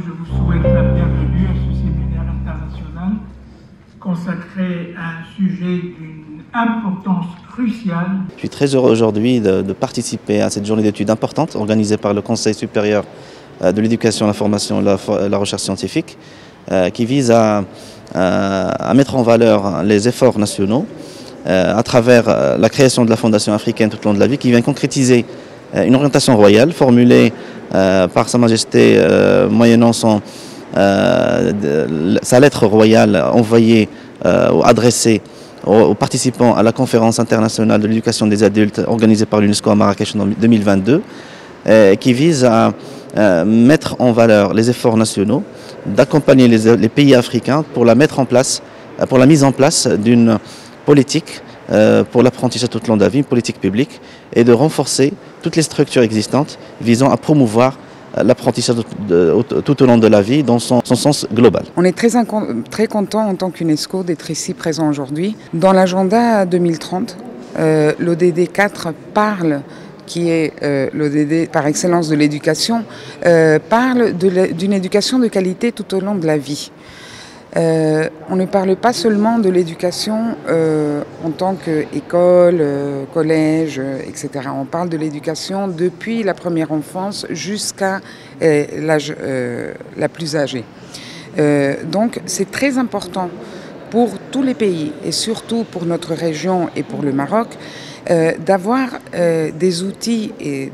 je vous souhaite la bienvenue à ce séminaire international consacré à un sujet d'une importance cruciale. Je suis très heureux aujourd'hui de participer à cette journée d'études importante organisée par le Conseil supérieur de l'éducation, la formation et la recherche scientifique qui vise à mettre en valeur les efforts nationaux à travers la création de la Fondation africaine tout au long de la vie qui vient concrétiser une orientation royale formulée par Sa Majesté moyennant sa lettre royale envoyée ou adressée aux participants à la conférence internationale de l'éducation des adultes organisée par l'UNESCO à Marrakech en 2022 qui vise à mettre en valeur les efforts nationaux, d'accompagner les pays africains pour la mise en place d'une politique pour l'apprentissage tout au long de la vie, une politique publique, et de renforcer toutes les structures existantes visant à promouvoir l'apprentissage tout au long de la vie dans son sens global. On est très content en tant qu'UNESCO d'être ici présent aujourd'hui. Dans l'agenda 2030, l'ODD 4 parle, qui est l'ODD par excellence de l'éducation, parle d'une éducation de qualité tout au long de la vie. On ne parle pas seulement de l'éducation en tant qu'école, collège, etc. On parle de l'éducation depuis la première enfance jusqu'à l'âge la plus âgée. Donc c'est très important pour tous les pays et surtout pour notre région et pour le Maroc d'avoir des outils et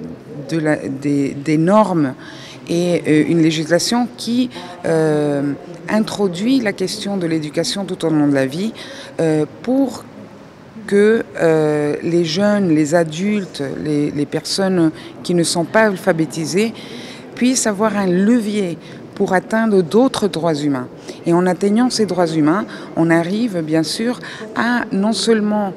des normes et une législation qui introduit la question de l'éducation tout au long de la vie pour que les jeunes, les adultes, les personnes qui ne sont pas alphabétisées puissent avoir un levier pour atteindre d'autres droits humains. Et en atteignant ces droits humains, on arrive bien sûr à non seulement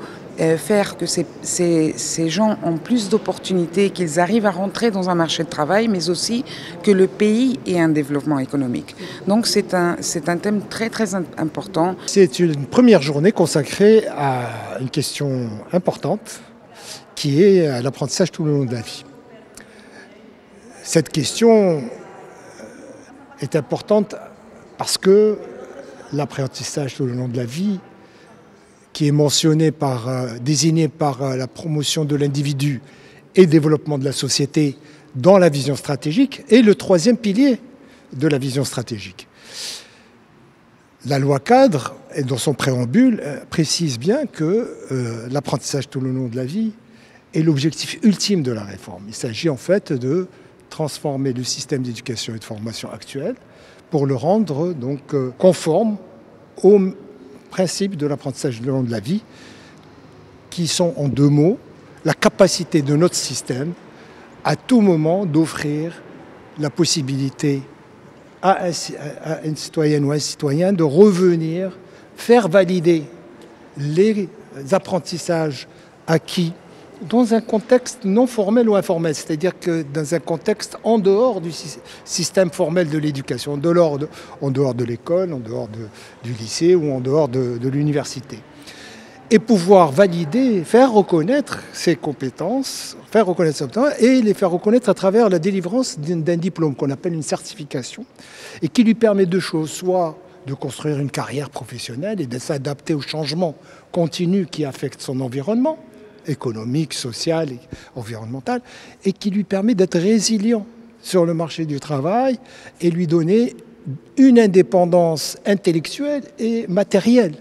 faire que ces gens ont plus d'opportunités, qu'ils arrivent à rentrer dans un marché de travail, mais aussi que le pays ait un développement économique. Donc c'est un thème très très important. C'est une première journée consacrée à une question importante qui est l'apprentissage tout le long de la vie. Cette question est importante parce que l'apprentissage tout le long de la vie qui est mentionné désigné par la promotion de l'individu et le développement de la société dans la vision stratégique, est le troisième pilier de la vision stratégique. La loi cadre, et dans son préambule, précise bien que l'apprentissage tout le long de la vie est l'objectif ultime de la réforme. Il s'agit en fait de transformer le système d'éducation et de formation actuel pour le rendre donc conforme aux principes de l'apprentissage tout le long de la vie, qui sont en deux mots, la capacité de notre système à tout moment d'offrir la possibilité à une citoyenne ou un citoyen de revenir, faire valider les apprentissages acquis dans un contexte non formel ou informel, c'est-à-dire que dans un contexte en dehors du système formel de l'éducation, en dehors de l'école, en dehors du lycée ou en dehors de l'université. Et pouvoir valider, faire reconnaître ses compétences, et les faire reconnaître à travers la délivrance d'un diplôme qu'on appelle une certification, et qui lui permet deux choses, soit de construire une carrière professionnelle et de s'adapter aux changements continus qui affectent son environnement, économique, social, environnemental, et qui lui permet d'être résilient sur le marché du travail et lui donner une indépendance intellectuelle et matérielle.